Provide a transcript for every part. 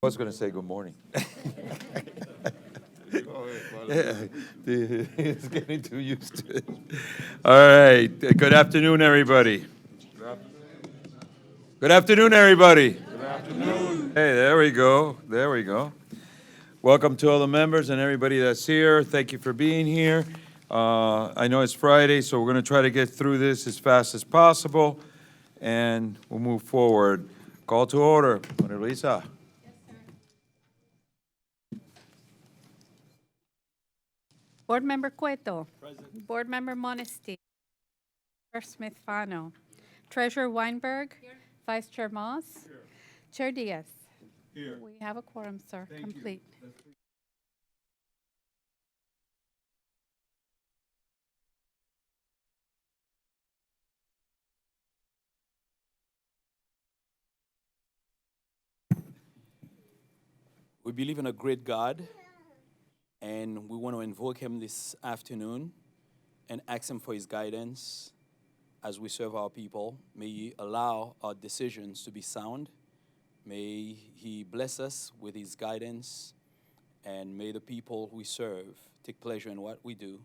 was going to say good morning. He's getting too used to it. All right. Good afternoon, everybody. Good afternoon, everybody. Good afternoon. Hey, there we go. There we go. Welcome to all the members and everybody that's here. Thank you for being here. I know it's Friday, so we're going to try to get through this as fast as possible, and we'll move forward. Call to order. Maria Luisa. Board Member Cueto. Present. Board Member Monesti. Smith-Fano. Treasurer Weinberg. Here. Vice Chair Moss. Here. Chair Diaz. Here. We have a quorum, sir. Thank complete. You. We believe in a great God, and we want to invoke him this afternoon and ask him for his guidance as we serve our people. May he allow our decisions to be sound. May he bless us with his guidance, and may the people we serve take pleasure in what we do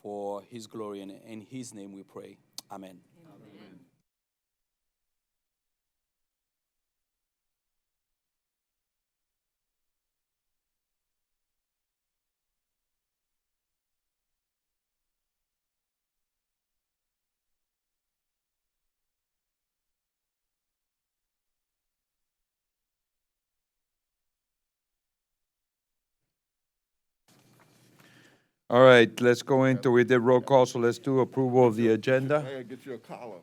for his glory, and in his name we pray. Amen. All right, let's go into, we did roll call, so let's do approval of the agenda. I gotta get you a collar,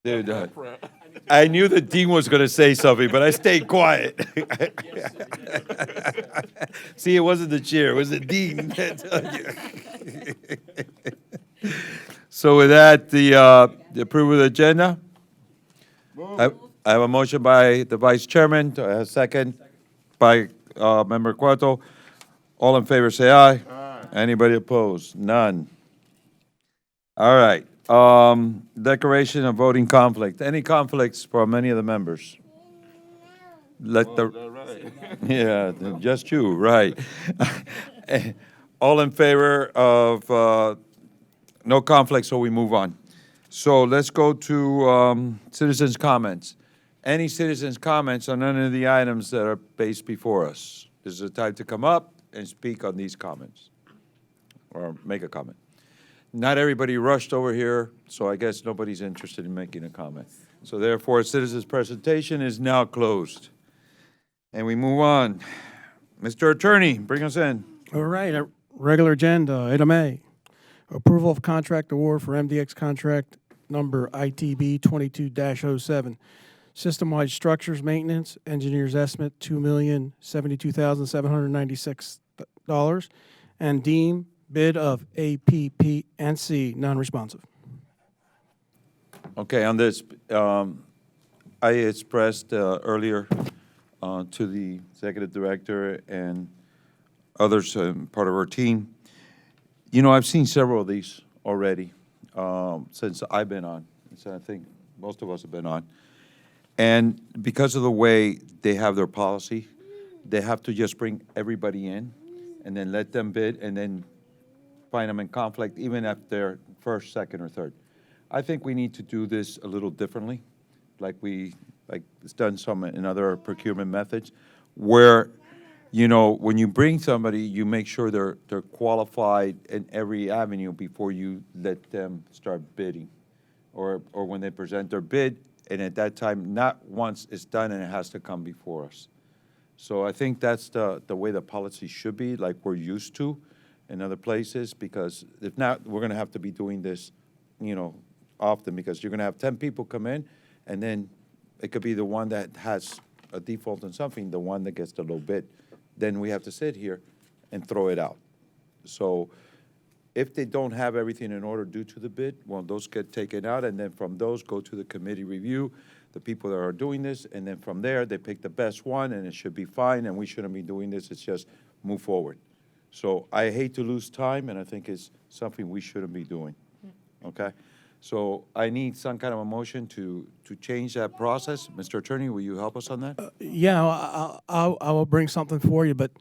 Dude, I knew the dean was going to say something, but I stayed quiet. See, it wasn't the chair, it was the dean. So with that, the approval of the agenda. I have a motion by the vice chairman, a second by member Cueto. All in favor, say aye. Aye. Anybody opposed? None. All right. Declaration of voting conflict. Any conflicts from any of the members? Let the, Right. yeah, just you, right. All in favor of, no conflict, so we move on. So let's go to citizens' comments. Any citizens' comments on any of the items that are based before us? This is the time to come up and speak on these comments, or make a comment. Not everybody rushed over here, so I guess nobody's interested in making a comment. So therefore, citizens' presentation is now closed. And we move on. Mr. Attorney, bring us in. All right, regular agenda, item A, approval of contract award for MDX contract number ITB 22-07. System-wide structures maintenance, engineer's estimate $2,072,796, and deem bid of APP&C non-responsive. Okay, on this, I expressed earlier to the executive director and others, part of our team. You know, I've seen several of these already since I've been on. So I think most of us have been on. And because of the way they have their policy, they have to just bring everybody in and then let them bid and then find them in conflict, even if they're first, second, or third. I think we need to do this a little differently, like it's done some in other procurement methods, where, you know, when you bring somebody, you make sure they're qualified in every avenue before you let them start bidding, or when they present their bid, and at that time, not once it's done and it has to come before us. So I think that's the way the policy should be, like we're used to in other places, because if not, we're gonna have to be doing this, you know, often, because you're gonna have 10 people come in, and then it could be the one that has a default on something, the one that gets the low bid. Then we have to sit here and throw it out. So if they don't have everything in order due to the bid, well, those get taken out, and then from those go to the committee review, the people that are doing this, and then from there, they pick the best one, and it should be fine, and we shouldn't be doing this, it's just move forward. So I hate to lose time, and I think it's something we shouldn't be doing, okay? So I need some kind of a motion to change that process. Mr. Attorney, will you help us on that? Yeah, I will bring something for you, but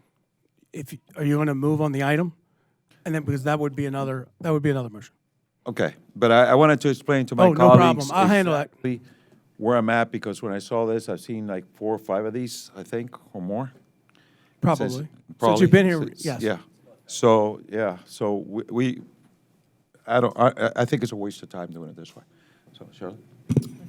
are you going to move on the item? And then, because that would be another motion. Okay, but I wanted to explain to my Oh, no colleagues. problem. I'll handle that. exactly where I'm at, because when I saw this, I've seen like 4 or 5 of these, I think, or more. Probably. Since- Since you've been here, since- yes. Yeah, so I think it's a waste of time doing it this way. So, Shirley?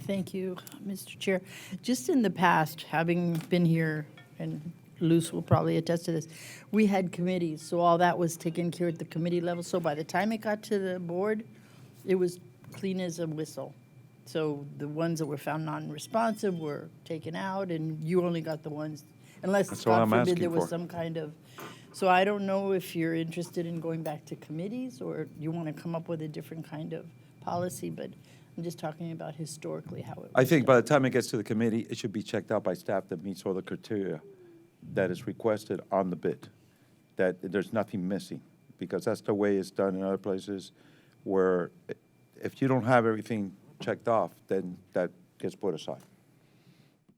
Thank you, Mr. Chair. Just in the past, having been here, and Luz will probably attest to this, we had committees, so all that was taken care at the committee level. So by the time it got to the board, it was clean as a whistle. So the ones that were found non-responsive were taken out, and you only got the ones, unless, That's what I'm God forbid, asking there was for. some kind of, so I don't know if you're interested in going back to committees, or you want to come up with a different kind of policy, but I'm just talking about historically how it was I think by done. the time it gets to the committee, it should be checked out by staff that meets all the criteria that is requested on the bid, that there's nothing missing, because that's the way it's done in other places where if you don't have everything checked off, then that gets put aside.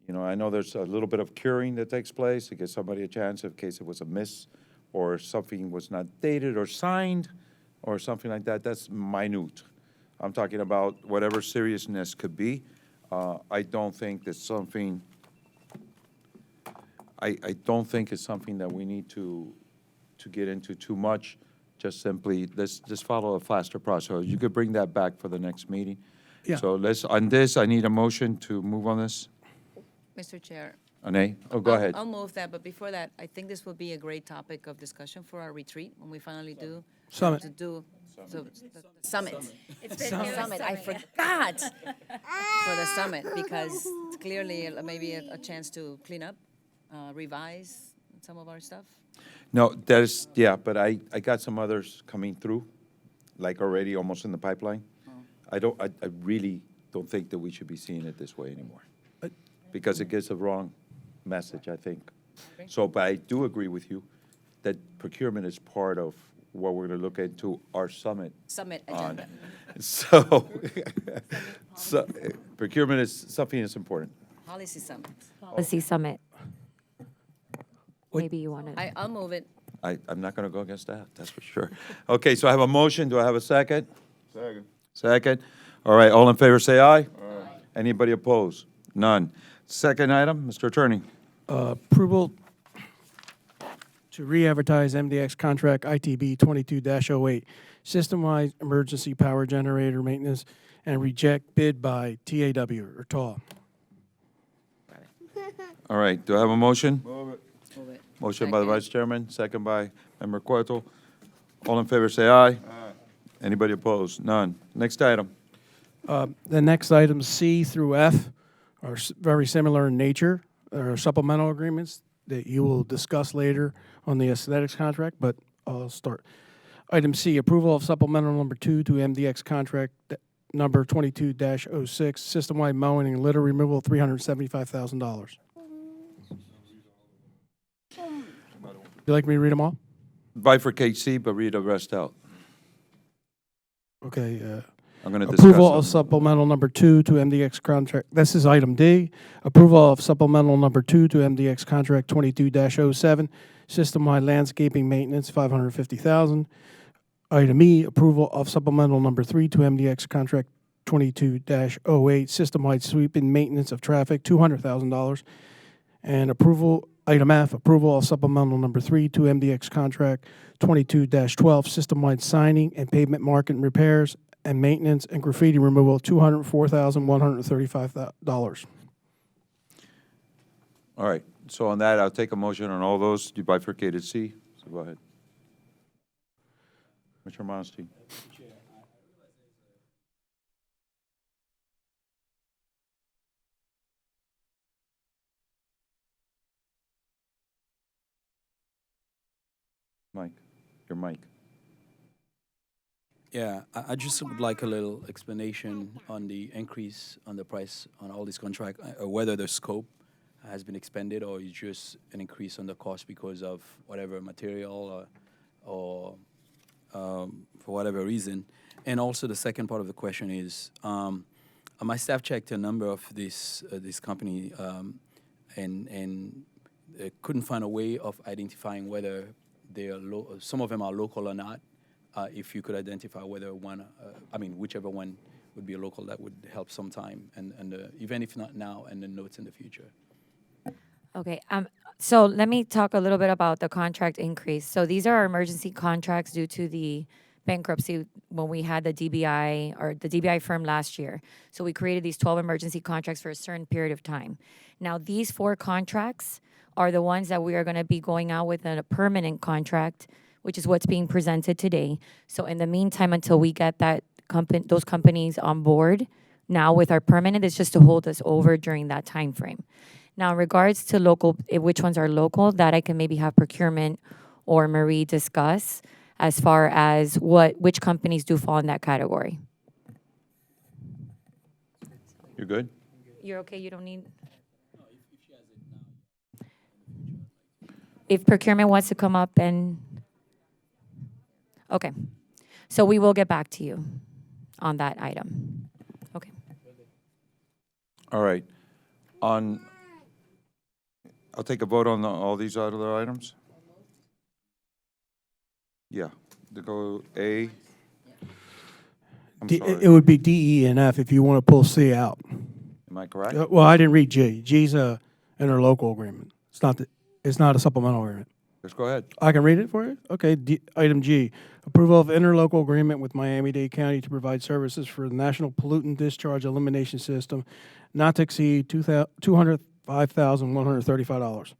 You know, I know there's a little bit of curing that takes place to give somebody a chance in case it was a miss or something was not dated or signed or something like that. That's minute. I'm talking about whatever seriousness could be. I don't think that's something, I don't think it's something that we need to get into too much. Just simply, let's just follow a faster process. You could bring that back for the next meeting. Yeah. So on this, I need a motion to move on this. Mr. Chair. Nay? Oh, go ahead. I'll move that, but before that, I think this will be a great topic of discussion for our retreat when we finally do. Summit. To do, so, the summit. It's the summit, I forgot for the summit, because it's clearly maybe a chance to clean up, revise some of our stuff. No, that is, yeah, but I got some others coming through, like already almost in the pipeline. I really don't think that we should be seeing it this way anymore, because it gives a wrong message, I think. So, but I do agree with you that procurement is part of what we're going to look into our summit Summit on. agenda. So, procurement is something that's important. Policy summit. Policy Summit. Maybe you want to. I'll move it. I'm not going to go against that, that's for sure. Okay, so I have a motion. Do I have a second? Second. Second. All right, all in favor, say aye. Aye. Anybody opposed? None. Second item, Mr. Attorney. Approval to re-advertise MDX contract ITB 22-08, system-wide emergency power generator maintenance, and reject bid by TAW or TAW. All right, do I have a motion? Move it. Motion by the Second. Vice Chairman, second by Member Cueto. All in favor, say aye. Aye. Anybody opposed? None. Next item. The next items, C through F, are very similar in nature. Are supplemental agreements that you will discuss later on the aesthetics contract, but I'll start. Item C, approval of supplemental number 2 to MDX contract number 22-06, system-wide mowing and litter removal, $375,000. You like me to read them all? Bifurcate C, but read the rest out. Okay, I'm going to discuss approval of them. supplemental number 2 to MDX contract, this is item D. Approval of supplemental number 2 to MDX contract 22-07, system-wide landscaping maintenance, $550,000. Item E, approval of supplemental number 3 to MDX contract 22-08, system-wide sweeping maintenance of traffic, $200,000. And approval, item F, approval of supplemental number 3 to MDX contract 22-12, system-wide signing and pavement marking repairs and maintenance and graffiti removal, $204,135. All right, so on that, I'll take a motion on all those. You bifurcated C, so go ahead. Mr. Monstein. Mike, your mic. Yeah, I just would like a little explanation on the increase on the price on all these contracts, whether the scope has been expanded or is just an increase on the cost because of whatever material or for whatever reason. And also the second part of the question is, my staff checked a number of this company and couldn't find a way of identifying whether they are some of them are local or not. If you could identify whether whichever one would be a local, that would help sometime, and even if not now, and the notes in the future. Okay, so let me talk a little bit about the contract increase. So these are our emergency contracts due to the bankruptcy when we had the DBI firm last year. So we created these 12 emergency contracts for a certain period of time. Now, these 4 contracts are the ones that we are going to be going out with in a permanent contract, which is what's being presented today. So in the meantime, until we get those companies on board, now with our permanent, it's just to hold us over during that time frame. Now, in regards to local, which ones are local, that I can maybe have procurement or Marie discuss as far as which companies do fall in that category. You're good? You're okay, you don't need? If procurement wants to come up and, okay. So we will get back to you on that item. Okay. All right. I'll take a vote on all these other items. Yeah, to go A. I'm It sorry, would be D, E, and F if you want to pull C out. am I correct? Well, I didn't read G. G's a interlocal agreement. It's not a supplemental agreement. Let's go ahead. I can read it for you? Okay, item G, approval of interlocal agreement with Miami-Dade County to provide services for the National Pollutant Discharge Elimination System, not to exceed $205,135.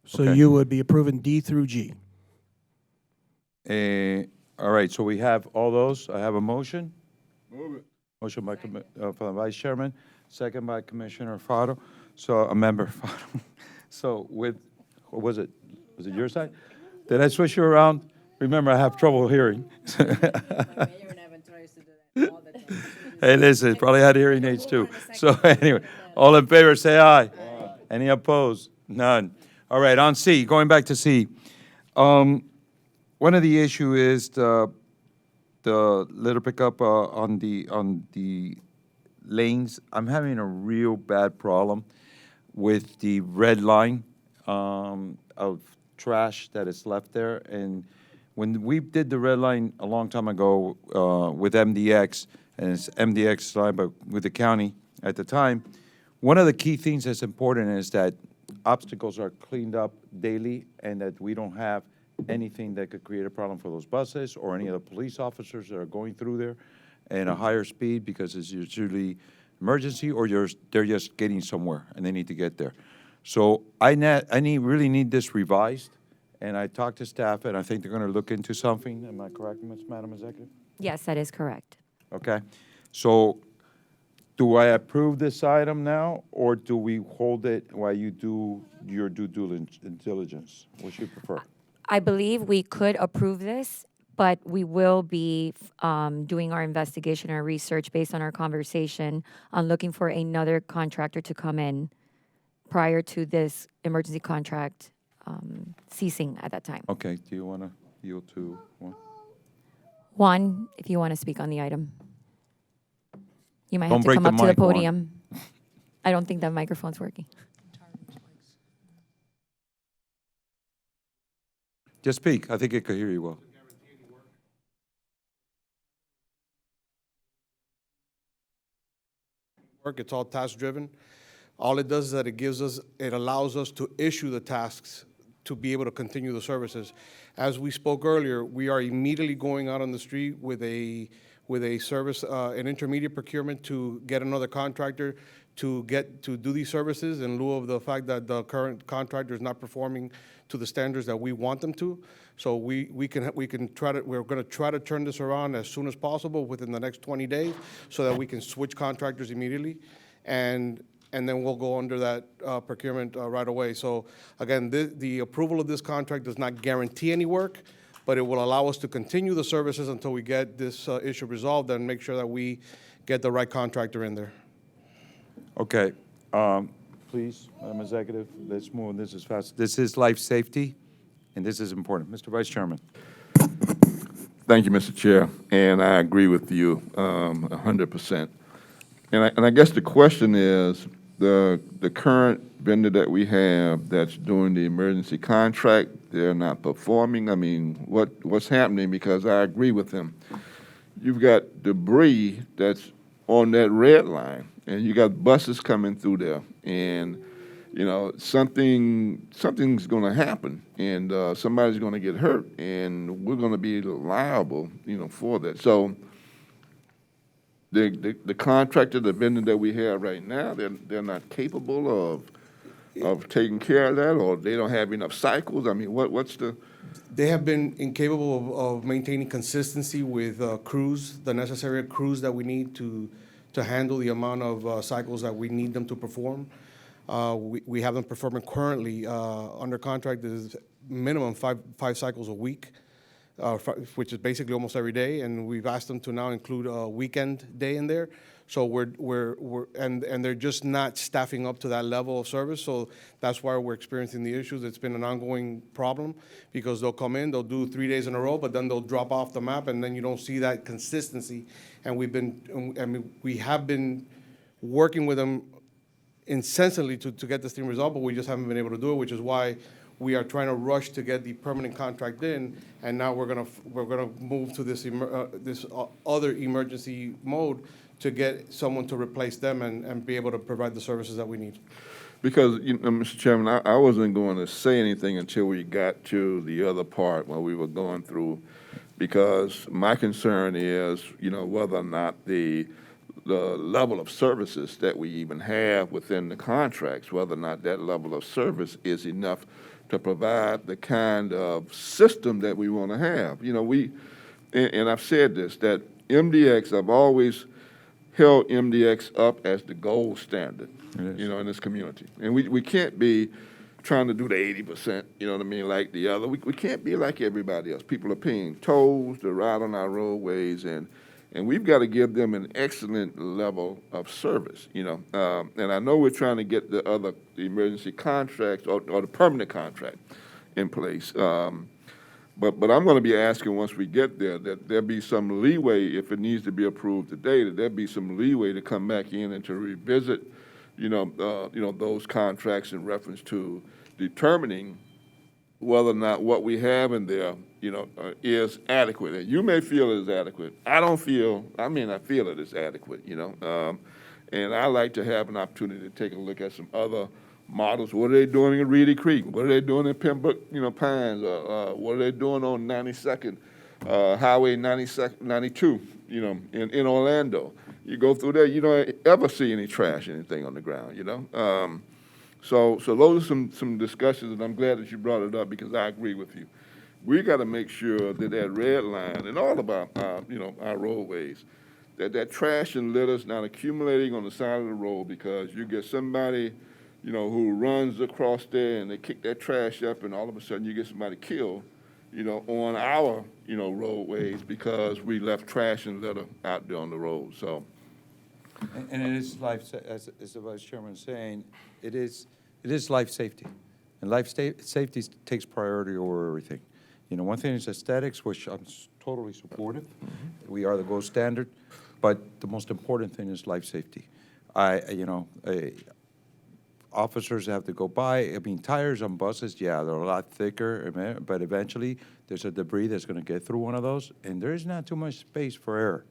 So Okay. you would be approving D through G. All right, so we have all those. I have a motion. Move it. Motion by, for the Vice Chairman, second by Commissioner Faro, so a member Faro. So what was it? Was it your side? Did I switch you around? Remember, I have trouble hearing. Hey, listen, probably had hearing aids too. So anyway, all in favor, say aye. Any opposed? None. All right, on C, going back to C. One of the issue is the litter pickup on the lanes. I'm having a real bad problem with the red line of trash that is left there. And when we did the red line a long time ago with MDX, and it's MDX line, but with the county at the time, one of the key things that's important is that obstacles are cleaned up daily and that we don't have anything that could create a problem for those buses or any of the police officers that are going through there at a higher speed because it's usually emergency or they're just getting somewhere and they need to get there. So I really need this revised, and I talked to staff, and I think they're going to look into something. Am I correct, Madam Executive? Yes, that is correct. Okay. So do I approve this item now, or do we hold it while you do your due diligence? What you prefer? I believe we could approve this, but we will be doing our investigation or research based on our conversation on looking for another contractor to come in prior to this emergency contract ceasing at that time. Okay. Do you want to yield to one? Juan, if you want to speak on the item. You might Don't have to break come the up to the mic, Juan. podium. I don't think that microphone's working. Just speak. I think it could hear you well. Work. It's all task-driven. All it does is that it allows us to issue the tasks to be able to continue the services. As we spoke earlier, we are immediately going out on the street with a service, an intermediate procurement to get another contractor to do these services in lieu of the fact that the current contractor is not performing to the standards that we want them to. So we're going to try to turn this around as soon as possible within the next 20 days so that we can switch contractors immediately. And then we'll go under that procurement right away. So again, the approval of this contract does not guarantee any work, but it will allow us to continue the services until we get this issue resolved and make sure that we get the right contractor in there. Okay. Please, Madam Executive, let's move on this as fast. This is life safety, and this is important. Mr. Vice Chairman. Thank you, Mr. Chair, and I agree with you 100%. And I guess the question is, the current vendor that we have that's doing the emergency contract, they're not performing. I mean, what's happening? Because I agree with them. You've got debris that's on that red line, and you got buses coming through there, and you know, something's going to happen, and somebody's going to get hurt, and we're going to be liable, you know, for that. So the contractor, the vendor that we have right now, they're not capable of taking care of that, or they don't have enough cycles. I mean, what's the? They have been incapable of maintaining consistency with crews, the necessary crews that we need to handle the amount of cycles that we need them to perform. We have them performing currently under contract is minimum five cycles a week, which is basically almost every day, and we've asked them to now include a weekend day in there. So and they're just not staffing up to that level of service. So that's why we're experiencing the issues. It's been an ongoing problem because they'll come in, they'll do 3 days in a row, but then they'll drop off the map, and then you don't see that consistency. And we have been working with them incessantly to get this thing resolved, but we just haven't been able to do it, which is why we are trying to rush to get the permanent contract in, and now we're gonna move to this other emergency mode to get someone to replace them and be able to provide the services that we need. Because, you know, Mr. Chairman, I wasn't going to say anything until we got to the other part where we were going through, because my concern is, you know, whether or not the level of services that we even have within the contracts, whether or not that level of service is enough to provide the kind of system that we want to have. You know, and I've said this, that MDX, I've always held MDX up as the gold standard, you know, in this community. And we can't be trying to do the 80%, you know what I mean, like the other. We can't be like everybody else. People are paying tolls to ride on our roadways, and we've got to give them an excellent level of service, you know. And I know we're trying to get the emergency contracts or the permanent contract in place. But I'm going to be asking once we get there that there be some leeway, if it needs to be approved today, that there be some leeway to come back in and to revisit, you know, those contracts in reference to determining whether or not what we have in there, you know, is adequate. And you may feel it is adequate. I may not feel it is adequate, you know. And I like to have an opportunity to take a look at some other models. What are they doing in Reedy Creek? What are they doing in Pembroke, you know, Pines? What are they doing on 92nd, Highway 92, you know, in Orlando? You go through there, you don't ever see any trash, anything on the ground, you know? So those are some discussions, and I'm glad that you brought it up because I agree with you. We got to make sure that that red line and all of our, you know, our roadways, that trash and litter's not accumulating on the side of the road, because you get somebody, you know, who runs across there and they kick that trash up, and all of a sudden you get somebody killed, you know, on our, you know, roadways because we left trash and litter out there on the road. So, And it is as the Vice Chairman is saying, it is life safety. And safety takes priority over everything. You know, one thing is aesthetics, which I'm totally supportive. We are the gold standard. But the most important thing is life safety. Officers have to go by. I mean, tires on buses, yeah, they're a lot thicker, but eventually there's a debris that's going to get through one of those, and there's not too much space for error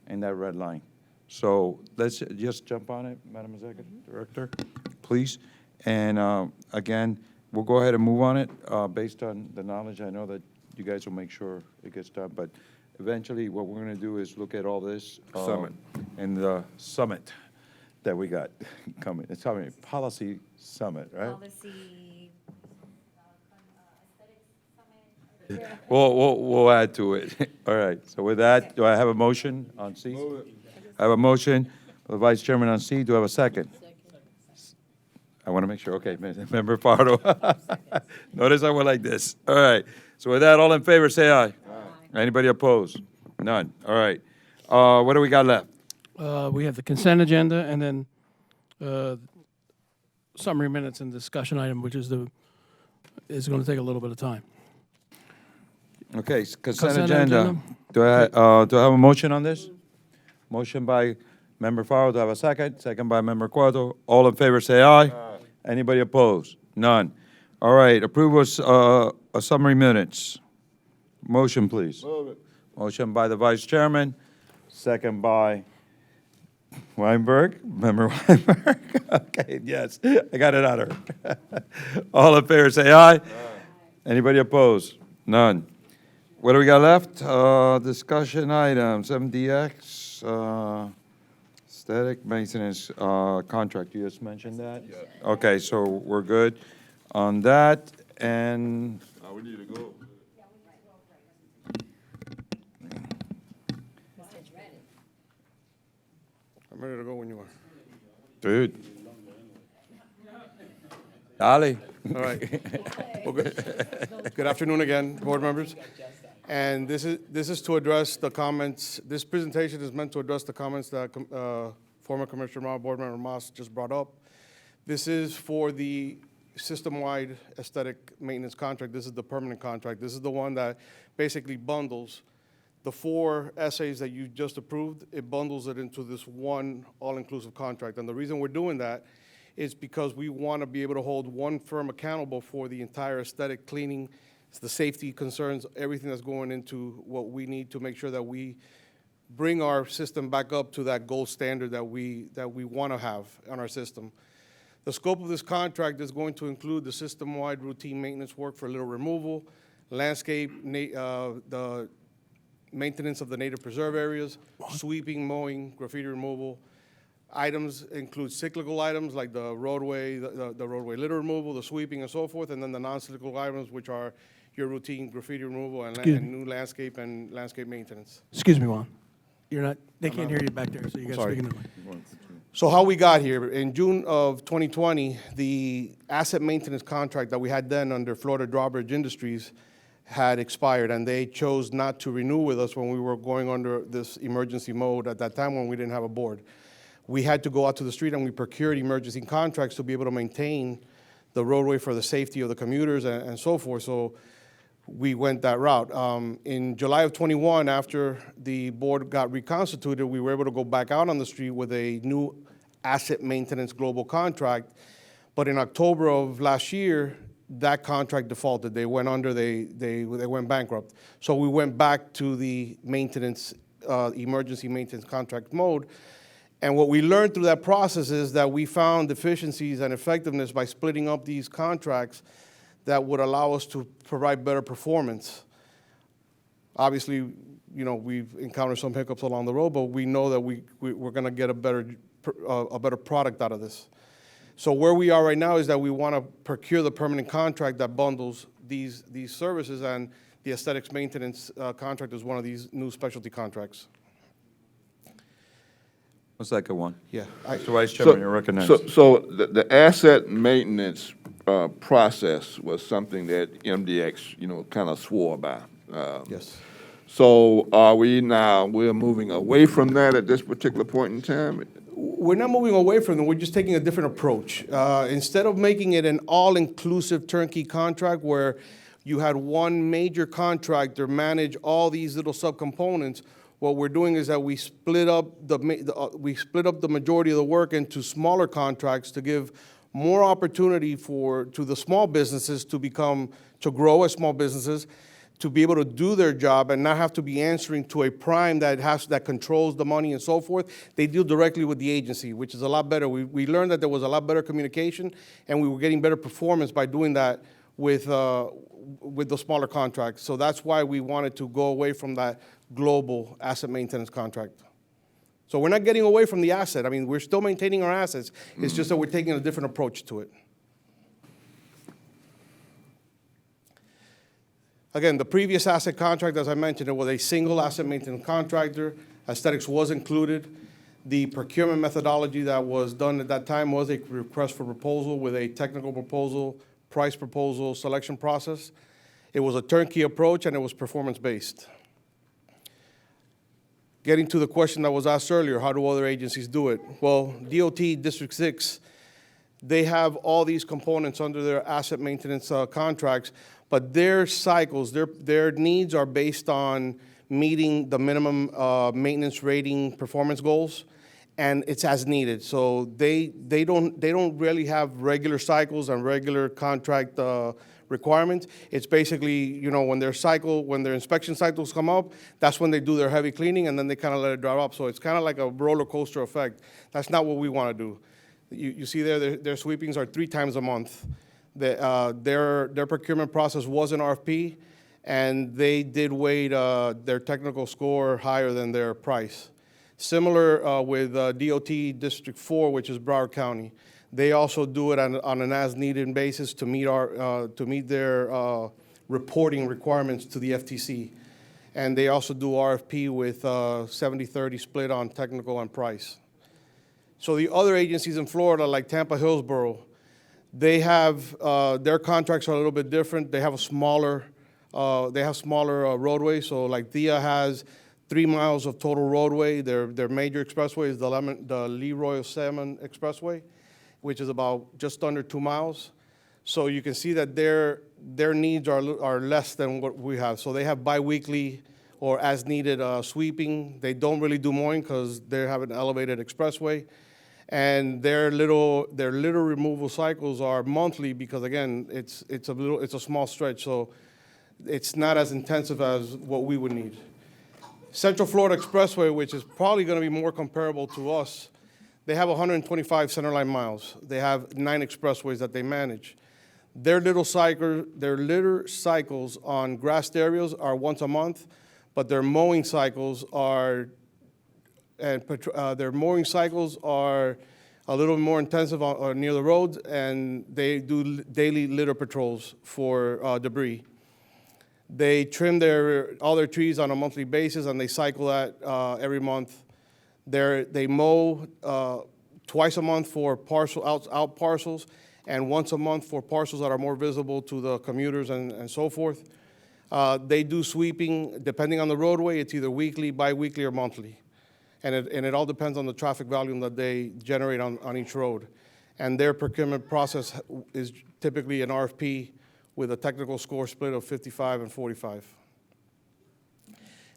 in that red line. So let's just jump on it, Madam Executive Director, please. And again, we'll go ahead and move on it based on the knowledge. I know that you guys will make sure it gets done, but eventually what we're going to do is look at all this. Summit. And the summit that we got coming. It's coming, policy summit, right? Policy, We'll add to it. All right, so with that, do I have a motion on C? I have a motion, the Vice Chairman on C. Do I have a second? I want to make sure, okay, Member Pardo. Notice I went like this. All right, so with that, all in favor, say aye. Aye. Anybody opposed? None, all right. What do we got left? We have the consent agenda, and then summary minutes and discussion item, which is going to take a little bit of time. Okay, consent Consent agenda. agenda. Do I have a motion on this? Motion by Member Farrell, do I have a second? Second by Member Cuadro. All in favor, say aye. Anybody opposed? None. All right, approve a summary minutes. Motion, please. Motion by the Vice Chairman, second by Weinberg, Member Weinberg. Okay, yes, I got it out of her. All in favor, say aye. Anybody opposed? None. What do we got left? Discussion items, MDX, static maintenance, contract, you just mentioned that? Yeah. Okay, so we're good on that, and We need to go. I'm ready to go when you are. dude. Dale. All right. Well, good afternoon again, board members. And this is to address the comments, this presentation is meant to address the comments that former Commissioner Moss, Board Member Moss just brought up. This is for the system-wide aesthetic maintenance contract. This is the permanent contract. This is the one that basically bundles the 4 essays that you just approved. It bundles it into this one all-inclusive contract. And the reason we're doing that is because we want to be able to hold one firm accountable for the entire aesthetic cleaning, the safety concerns, everything that's going into what we need to make sure that we bring our system back up to that gold standard that we want to have on our system. The scope of this contract is going to include the system-wide routine maintenance work for litter removal, landscape, the maintenance of the native preserve areas, sweeping, mowing, graffiti removal. Items include cyclical items like the roadway, the roadway litter removal, the sweeping and so forth, and then the non-cyclical items, which are your routine graffiti removal and new landscape and landscape maintenance. Excuse me, Juan. You're not, they can't hear you back there, so you got to Sorry. speak into the mic. So how we got here, in June of 2020, the asset maintenance contract that we had then under Florida Drawbridge Industries had expired, and they chose not to renew with us when we were going under this emergency mode at that time when we didn't have a board. We had to go out to the street and we procured emergency contracts to be able to maintain the roadway for the safety of the commuters and so forth. So we went that route. In July of 21, after the board got reconstituted, we were able to go back out on the street with a new asset maintenance global contract. But in October of last year, that contract defaulted. They went under, they went bankrupt. So we went back to the maintenance, emergency maintenance contract mode. And what we learned through that process is that we found deficiencies and effectiveness by splitting up these contracts that would allow us to provide better performance. Obviously, you know, we've encountered some hiccups along the road, but we know that we're going to get a better product out of this. So where we are right now is that we want to procure the permanent contract that bundles these services, and the aesthetics maintenance contract is one of these new specialty contracts. The second one. Yeah. Mr. Vice Chairman, you're recognized. So the asset maintenance process was something that MDX, you know, kind of swore by. Yes. So we're moving away from that at this particular point in time? We're not moving away from them. We're just taking a different approach. Instead of making it an all-inclusive turnkey contract where you had one major contractor manage all these little subcomponents, what we're doing is that we split up the majority of the work into smaller contracts to give more opportunity to the small businesses to grow as small businesses, to be able to do their job and not have to be answering to a prime that controls the money and so forth. They deal directly with the agency, which is a lot better. We learned that there was a lot better communication, and we were getting better performance by doing that with the smaller contracts. So that's why we wanted to go away from that global asset maintenance contract. So we're not getting away from the asset. I mean, we're still maintaining our assets. It's just that we're taking a different approach to it. Again, the previous asset contract, as I mentioned, it was a single asset maintenance contractor. Aesthetics was included. The procurement methodology that was done at that time was a request for proposal with a technical proposal, price proposal, selection process. It was a turnkey approach, and it was performance-based. Getting to the question that was asked earlier, how do other agencies do it? Well, DOT District 6 they have all these components under their asset maintenance contracts, but their cycles, their needs are based on meeting the minimum maintenance rating performance goals, and it's as needed. So they don't really have regular cycles and regular contract requirements. It's basically, when their inspection cycles come up, that's when they do their heavy cleaning, and then they kind of let it dry up. So it's kind of like a roller coaster effect. That's not what we want to do. You see there, their sweepings are 3 times a month. Their procurement process was an RFP, and they did weight their technical score higher than their price. Similar with DOT District 4, which is Broward County. They also do it on an as-needed basis to meet their reporting requirements to the FTC. And they also do RFP with 70-30 split on technical and price. So the other agencies in Florida, like Tampa Hillsborough, they have, their contracts are a little bit different. They have smaller roadways. So like THIA has 3 miles of total roadway. Their major expressway is the Leroy Salmon Expressway, which is about just under 2 miles. So you can see that their needs are less than what we have. So they have biweekly or as needed sweeping. They don't really do mowing because they have an elevated expressway. And their litter removal cycles are monthly because, again, it's a small stretch, so it's not as intensive as what we would need. Central Florida Expressway, which is probably going to be more comparable to us, they have 125 centerline miles. They have 9 expressways that they manage. Their litter cycles on grassed areas are once a month, but their mowing cycles are a little more intensive near the roads, and they do daily litter patrols for debris. They trim all their trees on a monthly basis, and they cycle that every month. They mow twice a month for out parcels, and once a month for parcels that are more visible to the commuters and so forth. They do sweeping, depending on the roadway. It's either weekly, bi-weekly, or monthly. And it all depends on the traffic volume that they generate on each road. And their procurement process is typically an RFP with a technical score split of 55 and 45.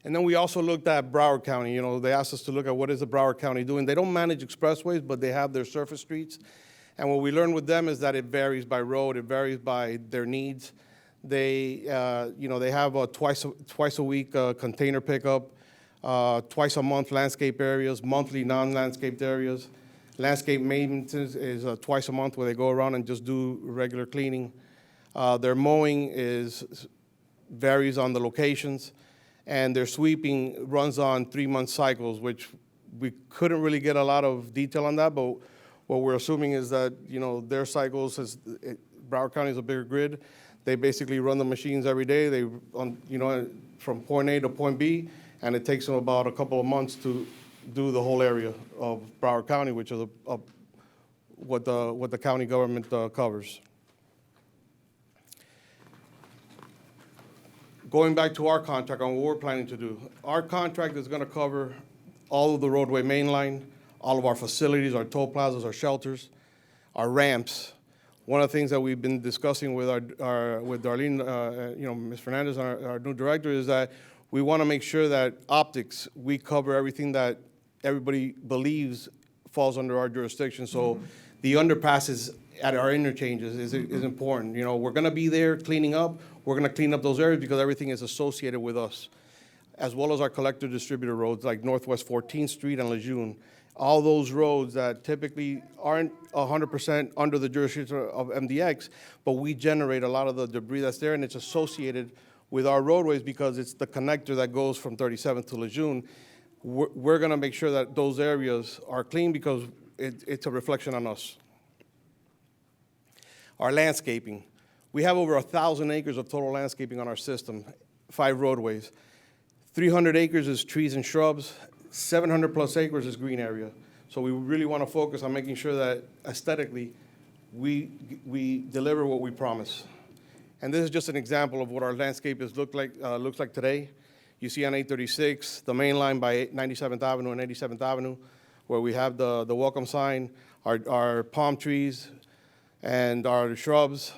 And then we also looked at Broward County. They asked us to look at what is the Broward County doing. They don't manage expressways, but they have their surface streets. And what we learned with them is that it varies by road, it varies by their needs. They have a twice a week container pickup, twice a month landscape areas, monthly non-landscaped areas. Landscape maintenance is twice a month where they go around and just do regular cleaning. Their mowing varies on the locations, and their sweeping runs on 3-month cycles, which we couldn't really get a lot of detail on that, but what we're assuming is that, their cycles, Broward County is a bigger grid. They basically run the machines every day. From point A to point B, and it takes them about a couple of months to do the whole area of Broward County, which is what the county government covers. Going back to our contract on what we're planning to do, our contract is going to cover all of the roadway mainline, all of our facilities, our toll plazas, our shelters, our ramps. One of the things that we've been discussing with with Darlene, Ms. Fernandez, our new director, is that we want to make sure that optics, we cover everything that everybody believes falls under our jurisdiction. So the underpasses at our interchanges is important. We're going to be there cleaning up. We're going to clean up those areas because everything is associated with us, as well as our collector distributor roads like Northwest 14th Street and Lejeune. All those roads that typically aren't 100% under the jurisdiction of MDX, but we generate a lot of the debris that's there, and it's associated with our roadways because it's the connector that goes from 37th to Lejeune. We're going to make sure that those areas are clean because it's a reflection on us. Our landscaping. We have over 1,000 acres of total landscaping on our system, 5 roadways. 300 acres is trees and shrubs. 700 plus acres is green area. So we really want to focus on making sure that aesthetically we deliver what we promise. And this is just an example of what our landscape looks like today. You see on 836, the main line by 97th Avenue and 87th Avenue, where we have the welcome sign, our palm trees, and our shrubs,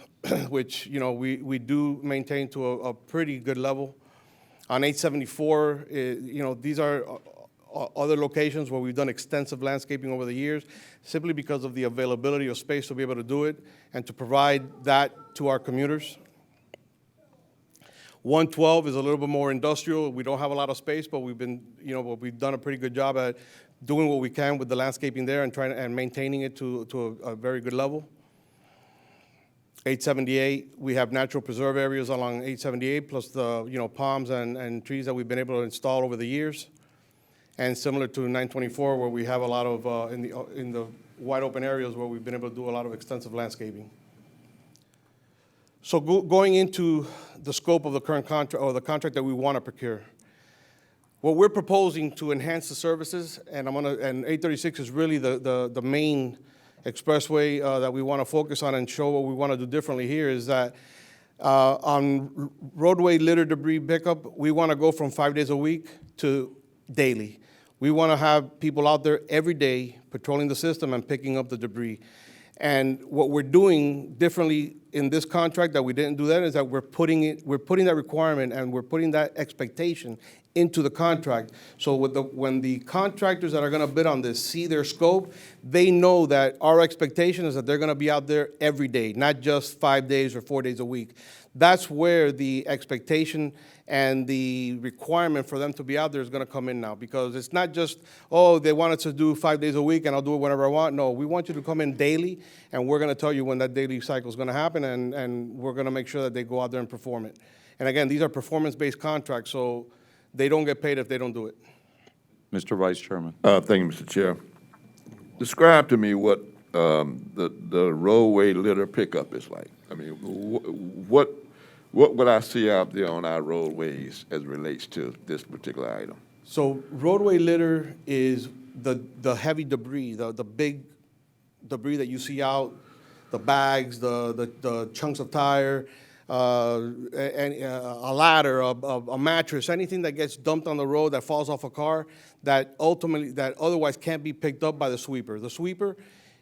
which, you know, we do maintain to a pretty good level. On 874, you know, these are other locations where we've done extensive landscaping over the years, simply because of the availability of space to be able to do it and to provide that to our commuters. 112 is a little bit more industrial. We don't have a lot of space, but we've done a pretty good job at doing what we can with the landscaping there and trying and maintaining it to a very good level. 878, we have natural preserve areas along 878, plus the, you know, palms and trees that we've been able to install over the years. And similar to 924, where we have a lot of, in the wide open areas where we've been able to do a lot of extensive landscaping. So going into the scope of the current contract, or the contract that we want to procure, what we're proposing to enhance the services, and 836 is really the main expressway that we want to focus on and show what we want to do differently here, is that on roadway litter debris pickup, we want to go from 5 days a week to daily. We want to have people out there every day patrolling the system and picking up the debris. And what we're doing differently in this contract that we didn't do that is that we're putting that requirement and we're putting that expectation into the contract. So when the contractors that are going to bid on this see their scope, they know that our expectation is that they're going to be out there every day, not just 5 days or 4 days a week. That's where the expectation and the requirement for them to be out there is going to come in now, because it's not just, oh, they want us to do 5 days a week and I'll do it whenever I want. No, we want you to come in daily, and we're going to tell you when that daily cycle is going to happen, and we're going to make sure that they go out there and perform it. And again, these are performance-based contracts, so they don't get paid if they don't do it. Mr. Vice Chairman. Thank you, Mr. Chair. Describe to me what the roadway litter pickup is like. I mean, what would I see out there on our roadways as it relates to this particular item? So roadway litter is the heavy debris, the big debris that you see out, the bags, the chunks of tire, a ladder, a mattress, anything that gets dumped on the road that falls off a car that otherwise can't be picked up by the sweeper. The sweeper,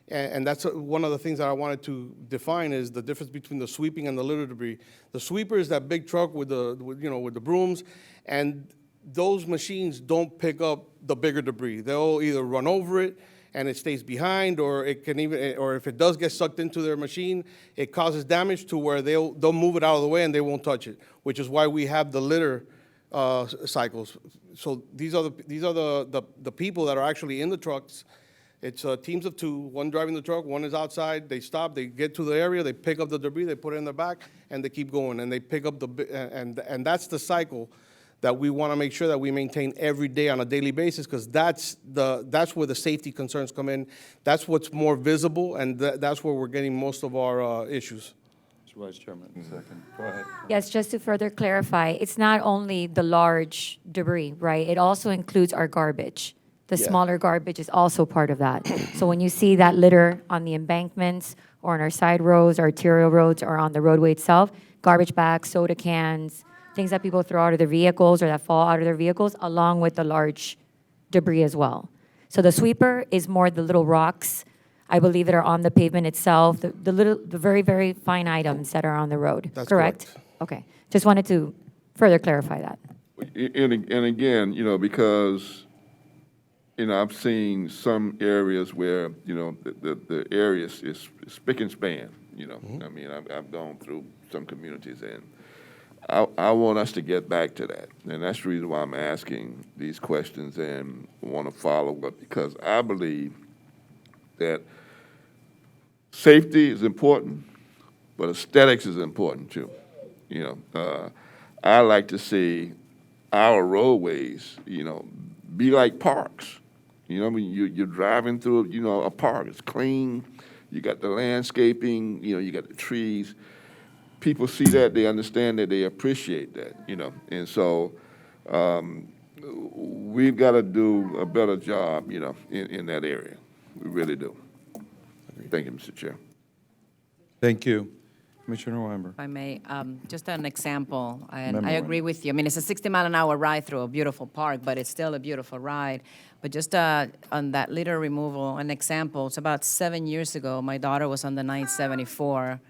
and that's one of the things that I wanted to define, is the difference between the sweeping and the litter debris. The sweeper is that big truck with the brooms, and those machines don't pick up the bigger debris. They'll either run over it and it stays behind, or if it does get sucked into their machine, it causes damage to where they'll move it out of the way and they won't touch it, which is why we have the litter cycles. So these are the people that are actually in the trucks. It's teams of two, one driving the truck, one is outside. They stop, they get to the area, they pick up the debris, they put it in their back, and they keep going, and they pick up and that's the cycle that we want to make sure that we maintain every day on a daily basis, because that's where the safety concerns come in. That's what's more visible, and that's where we're getting most of our issues. Mr. Vice Chairman, second. Go ahead. Yes, just to further clarify, it's not only the large debris, right? It also includes our garbage. The smaller garbage is also part of that. So when you see that litter on the embankments or on our side roads, arterial roads, or on the roadway itself, garbage bags, soda cans, things that people throw out of their vehicles or that fall out of their vehicles, along with the large debris as well. So the sweeper is more the little rocks, I believe, that are on the pavement itself, the very, very fine items that are on the road. That's correct? Okay. Just wanted to further clarify that. And again, because, I've seen some areas where, the area is spick and span, Mm-hmm. I mean, I've gone through some communities, and I want us to get back to that. And that's the reason why I'm asking these questions and want to follow up, because I believe that safety is important, but aesthetics is important too. I like to see our roadways, be like parks. You're driving through, a park. It's clean. You got the landscaping. You got the trees. People see that, they understand that, they appreciate that. And so we've got to do a better job, in that area. We really do. Thank you, Mr. Chair. Thank you. Commissioner Weinberg. If I may, just an example, and Member I agree with you. I mean, it's a 60-mile-an-hour ride through a beautiful park, but it's still a beautiful ride. But just on that litter removal, an example, it's about 7 years ago, my daughter was on the 974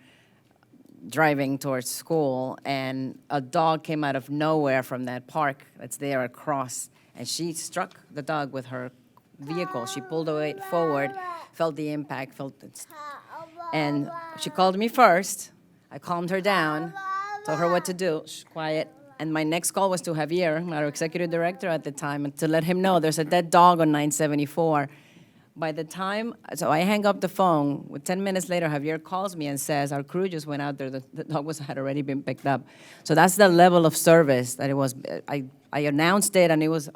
driving towards school, and a dog came out of nowhere from that park that's there across, and she struck the dog with her vehicle. She pulled it forward, felt the impact, and she called me first. I calmed her down, told her what to do, shh, quiet. And my next call was to Javier, our executive director at the time, and to let him know there's a dead dog on 974. By the time, so I hang up the phone, 10 minutes later, Javier calls me and says, our crew just went out there, the dog had already been picked up. So that's the level of service that it was. I announced it, and it was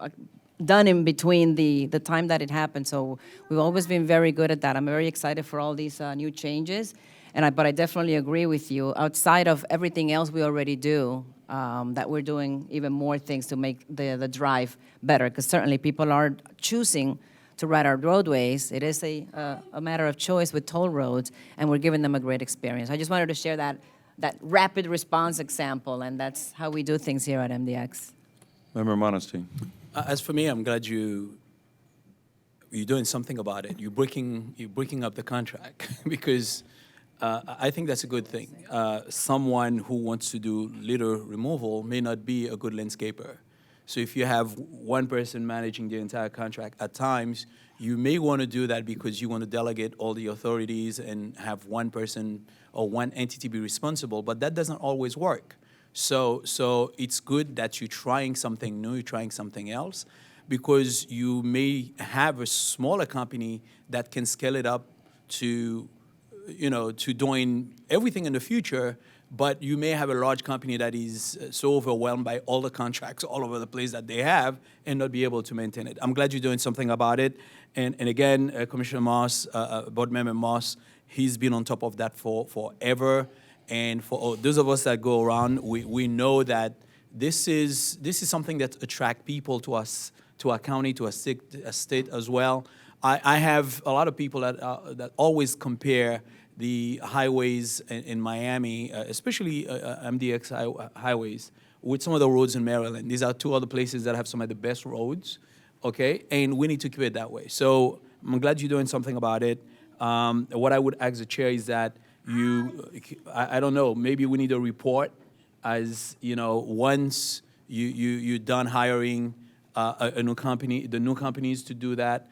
done in between the time that it happened. So we've always been very good at that. I'm very excited for all these new changes, but I definitely agree with you. Outside of everything else we already do, that we're doing even more things to make the drive better, because certainly people are choosing to ride our roadways. It is a matter of choice with toll roads, and we're giving them a great experience. I just wanted to share that rapid response example, and that's how we do things here at MDX. Member Monestein. As for me, I'm glad you're doing something about it. You're breaking up the contract because I think that's a good thing. Someone who wants to do litter removal may not be a good landscaper. So if you have one person managing the entire contract, at times you may want to do that because you want to delegate all the authorities and have one person or one entity be responsible, but that doesn't always work. So it's good that you're trying something new, you're trying something else, because you may have a smaller company that can scale it up to doing everything in the future, but you may have a large company that is so overwhelmed by all the contracts all over the place that they have and not be able to maintain it. I'm glad you're doing something about it. And again, Commissioner Moss, Board Member Moss, he's been on top of that for forever. And for those of us that go around, we know that this is something that attracts people to us, to our county, to a state as well. I have a lot of people that always compare the highways in Miami, especially MDX highways, with some of the roads in Maryland. These are two other places that have some of the best roads, okay? And we need to keep it that way. So I'm glad you're doing something about it. What I would ask the chair is that I don't know, maybe we need a report as, once you're done hiring a new company, the new companies to do that,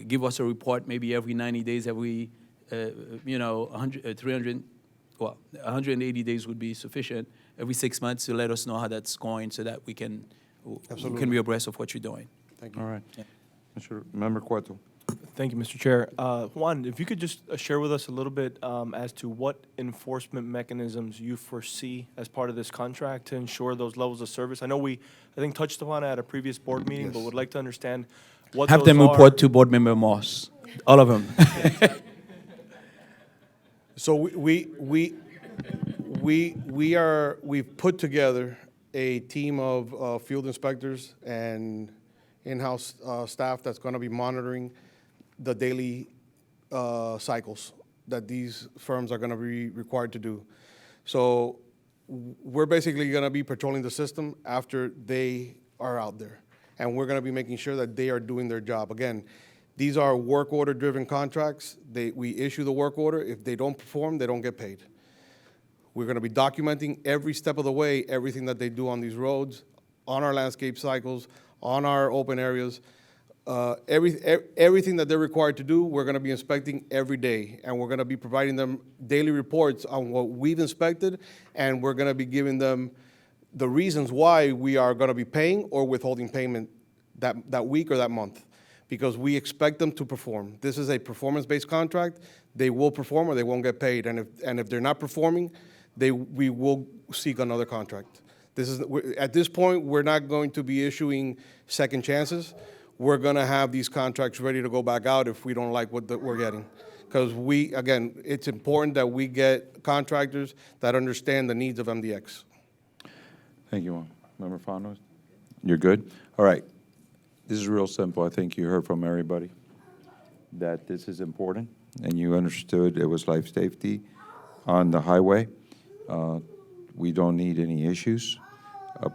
give us a report maybe every 90 days, every 180 days would be sufficient. Every 6 months to let us know how that's going so that we can be abreast of what you're doing. Thank you. All right. Member Cueto. Thank you, Mr. Chair. Juan, if you could just share with us a little bit as to what enforcement mechanisms you foresee as part of this contract to ensure those levels of service. I know I think touched upon it at a previous board meeting, but would like to understand what Have those them are. report to Board Member Moss, all of them. So we've put together a team of field inspectors and in-house staff that's going to be monitoring the daily cycles that these firms are going to be required to do. So we're basically going to be patrolling the system after they are out there, and we're going to be making sure that they are doing their job. Again, these are work order driven contracts. We issue the work order. If they don't perform, they don't get paid. We're going to be documenting every step of the way, everything that they do on these roads, on our landscape cycles, on our open areas. Everything that they're required to do, we're going to be inspecting every day, and we're going to be providing them daily reports on what we've inspected, and we're going to be giving them the reasons why we are going to be paying or withholding payment that week or that month, because we expect them to perform. This is a performance-based contract. They will perform or they won't get paid, and if they're not performing, we will seek another contract. At this point, we're not going to be issuing second chances. We're going to have these contracts ready to go back out if we don't like what we're getting. Because again, it's important that we get contractors that understand the needs of MDX. Thank you, Member Fondos. You're good? All right. This is real simple. I think you heard from everybody that this is important, and you understood it was life safety on the highway. We don't need any issues,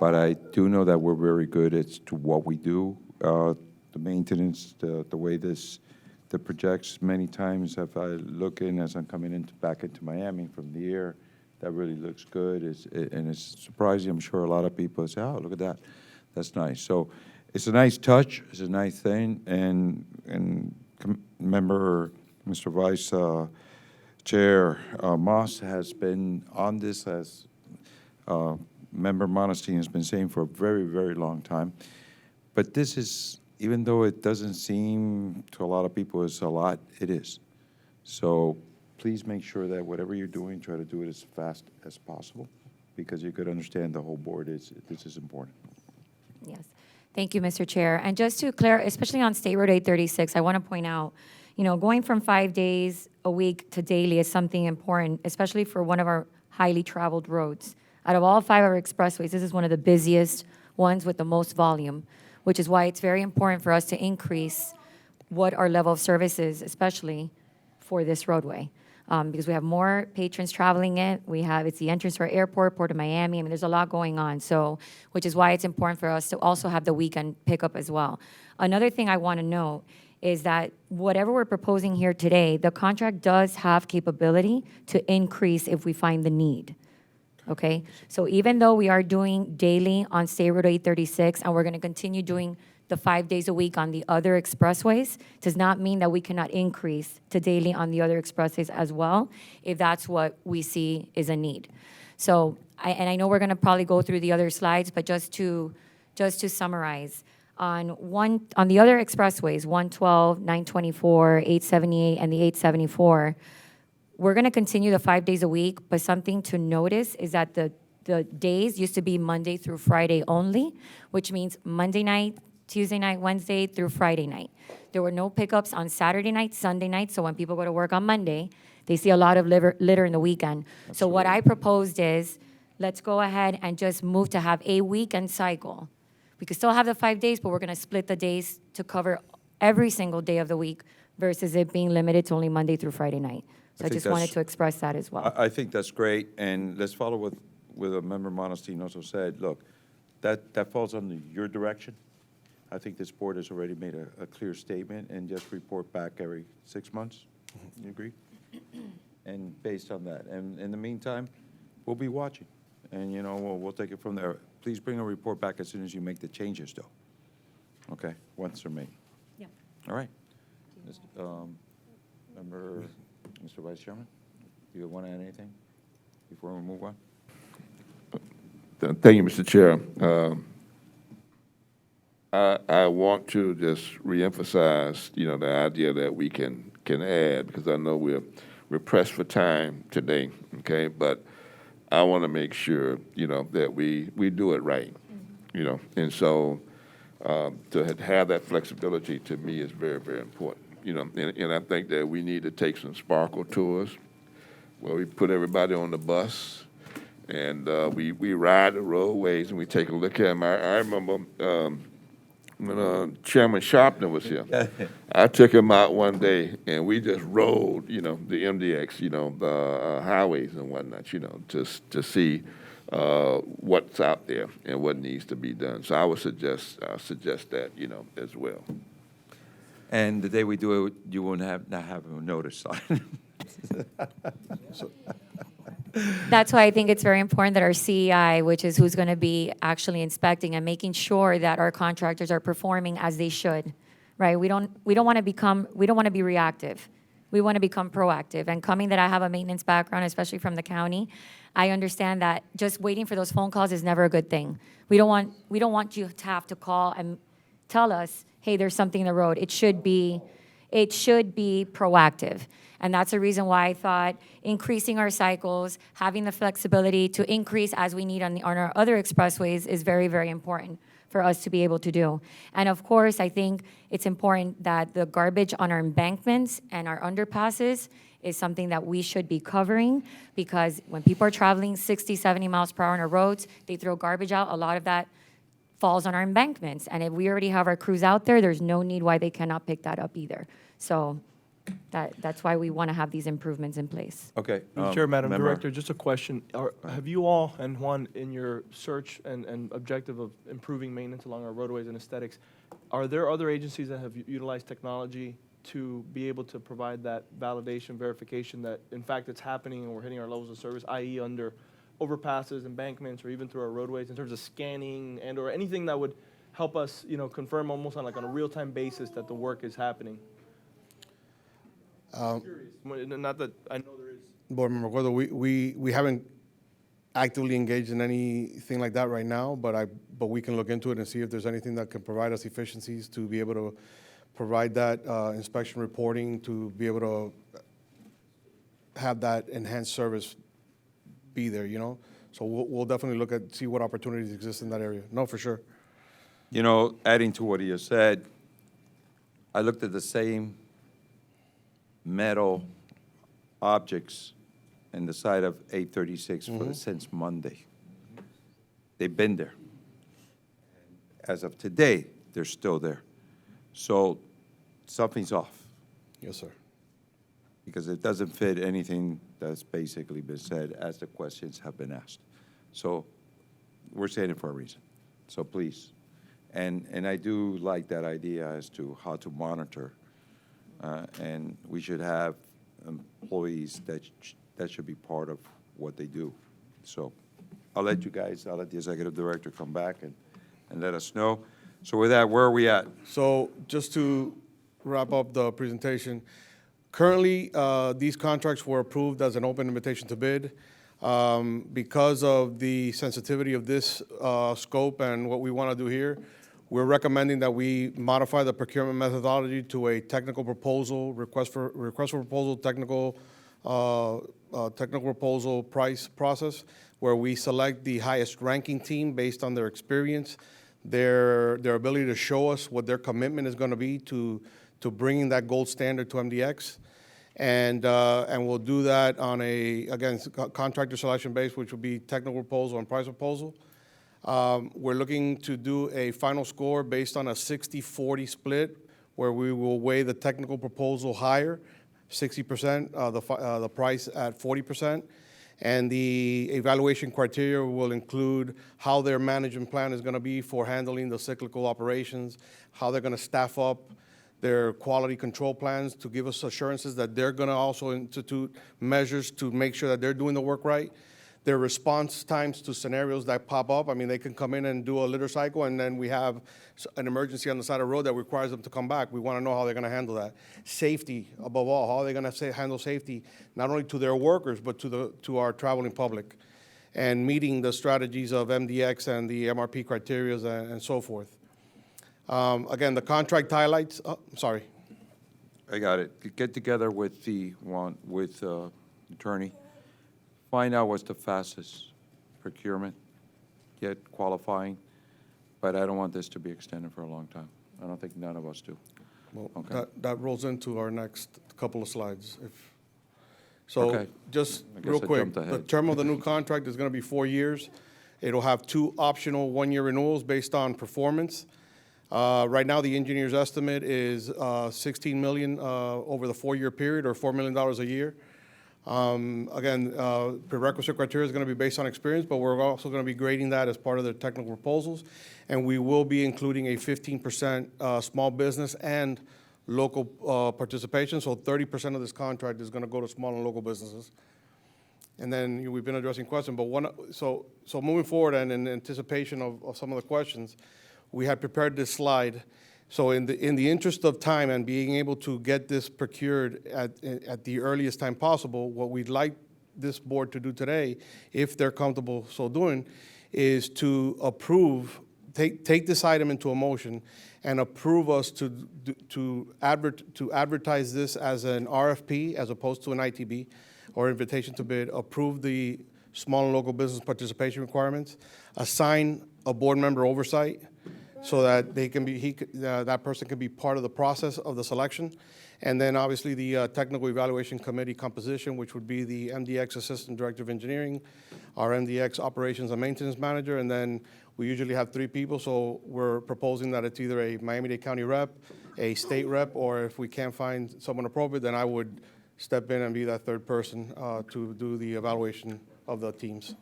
but I do know that we're very good as to what we do. The maintenance, the way the projects, many times if I look in as I'm coming back into Miami from the air, that really looks good. And it's surprising. I'm sure a lot of people say, oh, look at that. That's nice. So it's a nice touch. It's a nice thing. And member, Mr. Vice Chair Moss has been on this, as Member Monestein has been saying for a very, very long time. But this is, even though it doesn't seem to a lot of people it's a lot, it is. So please make sure that whatever you're doing, try to do it as fast as possible, because you could understand the whole board this is important. Yes. Thank you, Mr. Chair. And just to clear, especially on State Road 836, I want to point out, going from 5 days a week to daily is something important, especially for one of our highly traveled roads. Out of all 5 of our expressways, this is one of the busiest ones with the most volume, which is why it's very important for us to increase what our level of service is, especially for this roadway. Because we have more patrons traveling it. It's the entrance to our airport, Port of Miami. I mean, there's a lot going on. So, which is why it's important for us to also have the weekend pickup as well. Another thing I want to note is that whatever we're proposing here today, the contract does have capability to increase if we find the need. Okay? So even though we are doing daily on State Road 836, and we're going to continue doing the 5 days a week on the other expressways, does not mean that we cannot increase to daily on the other expressways as well, if that's what we see is a need. So, I know we're going to probably go through the other slides, but just to summarize, on the other expressways, 112, 924, 878, and the 874, we're going to continue the 5 days a week, but something to notice is that the days used to be Monday through Friday only, which means Monday night, Tuesday night, Wednesday through Friday night. There were no pickups on Saturday night, Sunday night, so when people go to work on Monday, they see a lot of litter in the weekend. So what I proposed is, let's go ahead and just move to have a weekend cycle. We could still have the 5 days, but we're gonna split the days to cover every single day of the week versus it being limited to only Monday through Friday night. So I just wanted to express that as well. I think that's great, and let's follow with a member Monestein also said, look, that falls under your direction. I think this board has already made a clear statement, and just report back every 6 months. You agree? And based on that, and in the meantime, we'll be watching, and we'll take it from there. Please bring a report back as soon as you make the changes, though. Okay, once they're made. Yeah. All right. Member, Mr. Vice Chairman, do you want to add anything before we move on? Thank you, Mr. Chair. I want to just reemphasize, the idea that we can add, because I know we're pressed for time today, okay? But I want to make sure, that we do it right, And so to have that flexibility to me is very, very important, And I think that we need to take some sparkle tours where we put everybody on the bus and we ride the roadways and we take a look at them. I remember when Chairman Sharpner was here, I took him out one day and we just rode, the MDX, the highways and whatnot, to see what's out there and what needs to be done. So I would suggest that, as well. And the day we do it, you won't not have a notice sign. That's why I think it's very important that our CEI, which is who's going to be actually inspecting and making sure that our contractors are performing as they should, right? We don't want to be reactive. We want to become proactive. And coming that I have a maintenance background, especially from the county, I understand that just waiting for those phone calls is never a good thing. We don't want you to have to call and tell us, hey, there's something in the road. It should be proactive. And that's the reason why I thought increasing our cycles, having the flexibility to increase as we need on our other expressways is very, very important for us to be able to do. And of course, I think it's important that the garbage on our embankments and our underpasses is something that we should be covering, because when people are traveling 60, 70 miles per hour on our roads, they throw garbage out. A lot of that falls on our embankments. And if we already have our crews out there, there's no need why they cannot pick that up either. So That's why we want to have these improvements in place. Okay. Mr. Chair, Madam Member- Director, just a question. Have you all, and Juan, in your search and objective of improving maintenance along our roadways and aesthetics, are there other agencies that have utilized technology to be able to provide that validation, verification that in fact it's happening and we're hitting our levels of service, i.e. under overpasses, embankments, or even through our roadways in terms of scanning and or anything that would help us, confirm almost on a real-time basis that the work is happening? Curious. Not that I know there is. Board Member Gordo, we haven't actively engaged in anything like that right now, but we can look into it and see if there's anything that can provide us efficiencies to be able to provide that inspection reporting, to be able to have that enhanced service be there, So we'll definitely look at, see what opportunities exist in that area. No, for sure. Adding to what he has said, I looked at the same metal objects in the side of 836 since Monday. They've been there. As of today, they're still there. So something's off, Yes, sir. because it doesn't fit anything that's basically been said as the questions have been asked. So we're saying it for a reason. So please. And I do like that idea as to how to monitor. And we should have employees that should be part of what they do. So I'll let the executive director come back and let us know. So with that, where are we at? So just to wrap up the presentation, currently, these contracts were approved as an open invitation to bid. Because of the sensitivity of this scope and what we want to do here, we're recommending that we modify the procurement methodology to a technical proposal, request for proposal, technical proposal price process, where we select the highest ranking team based on their experience, their ability to show us what their commitment is going to be to bringing that gold standard to MDX. And we'll do that on again, contractor selection base, which will be technical proposal and price proposal. We're looking to do a final score based on a 60-40 split, where we will weigh the technical proposal higher, 60%, the price at 40%. And the evaluation criteria will include how their management plan is going to be for handling the cyclical operations, how they're going to staff up their quality control plans to give us assurances that they're going to also institute measures to make sure that they're doing the work right. Their response times to scenarios that pop up. I mean, they can come in and do a litter cycle, and then we have an emergency on the side of the road that requires them to come back. We want to know how they're going to handle that. Safety, above all, how are they going to handle safety, not only to their workers, but to our traveling public, and meeting the strategies of MDX and the MRP criteria and so forth. Again, the contract highlights, sorry. I got it. Get together with attorney. Find out what's the fastest procurement, get qualifying, but I don't want this to be extended for a long time. I don't think none of us do. Well, Okay. that rolls into our next couple of slides. So Okay. just I guess real I quick, jumped the ahead. term of the new contract is going to be 4 years. It'll have 2 optional 1-year renewals based on performance. Right now, the engineer's estimate is $16 million over the 4-year period, or $4 million a year. Again, prerequisite criteria is going to be based on experience, but we're also going to be grading that as part of the technical proposals. And we will be including a 15% small business and local participation. So 30% of this contract is going to go to small and local businesses. And then we've been addressing questions, but so moving forward and in anticipation of some of the questions, we had prepared this slide. So in the interest of time and being able to get this procured at the earliest time possible, what we'd like this board to do today, if they're comfortable so doing, is to approve, take this item into a motion and approve us to advertise this as an RFP as opposed to an ITB or invitation to bid, approve the small and local business participation requirements, assign a board member oversight, so that they can be, that person can be part of the process of the selection. And then obviously the technical evaluation committee composition, which would be the MDX Assistant Director of Engineering, our MDX Operations and Maintenance Manager, and then we usually have 3 people, so we're proposing that it's either a Miami-Dade County rep, a state rep, or if we can't find someone appropriate, then I would step in and be that third person to do the evaluation of the teams.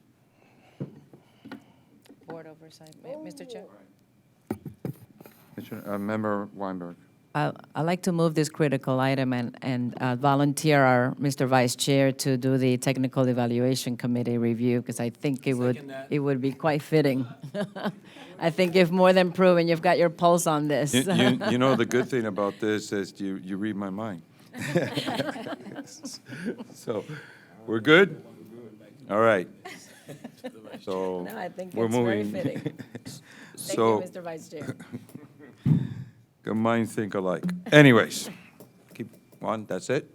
Board oversight, Mr. Chair. Member Weinberg. I'd like to move this critical item and volunteer our Mr. Vice Chair to do the technical evaluation committee review, because I think it would be quite fitting. I think if more than proven, you've got your pulse on this. You know, the good thing about this is you read my mind. So, we're good? All right. So, No, I think we're it's very moving. fitting. Thank So, you, Mr. Vice Chair. good minds think alike. Anyways, keep on, that's it?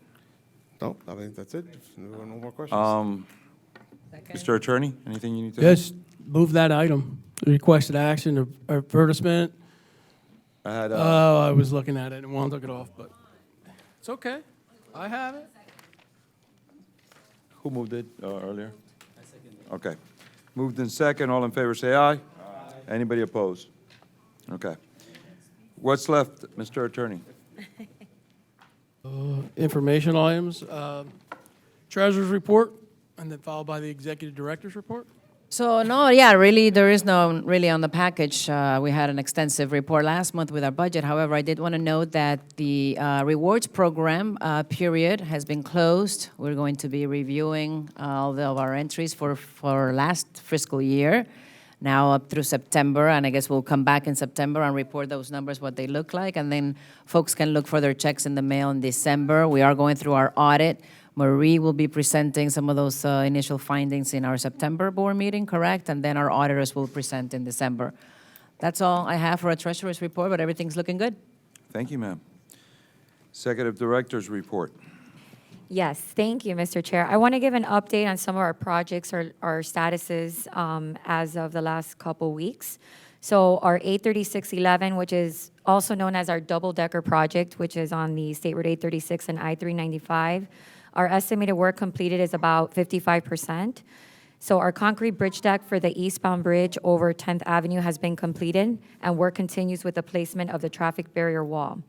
No, I think that's it. If there are no more questions. Mr. Attorney, anything you need to? Yes, move that item. Requested action, advertisement. I had, Oh, I was looking at it and wanted to look it off, but it's okay. I have it. who moved it earlier? Okay. Moved in second, all in favor, say aye. Aye. Anybody opposed? Okay. What's left, Mr. Attorney? Information items, treasurer's report, and then followed by the executive director's report. So, no, yeah, really, there is no really on the package. We had an extensive report last month with our budget. However, I did want to note that the rewards program period has been closed. We're going to be reviewing all of our entries for last fiscal year, now up through September, and I guess we'll come back in September and report those numbers, what they look like, and then folks can look for their checks in the mail in December. We are going through our audit. Marie will be presenting some of those initial findings in our September board meeting, correct? And then our auditors will present in December. That's all I have for a treasurer's report, but everything's looking good. Thank you, ma'am. Executive Director's report. Yes, thank you, Mr. Chair. I want to give an update on some of our projects or our statuses as of the last couple weeks. So our 83611, which is also known as our double-decker project, which is on the State Road 836 and I-395, our estimated work completed is about 55%. So our concrete bridge deck for the eastbound bridge over 10th Avenue has been completed, and work continues with the placement of the traffic barrier wall.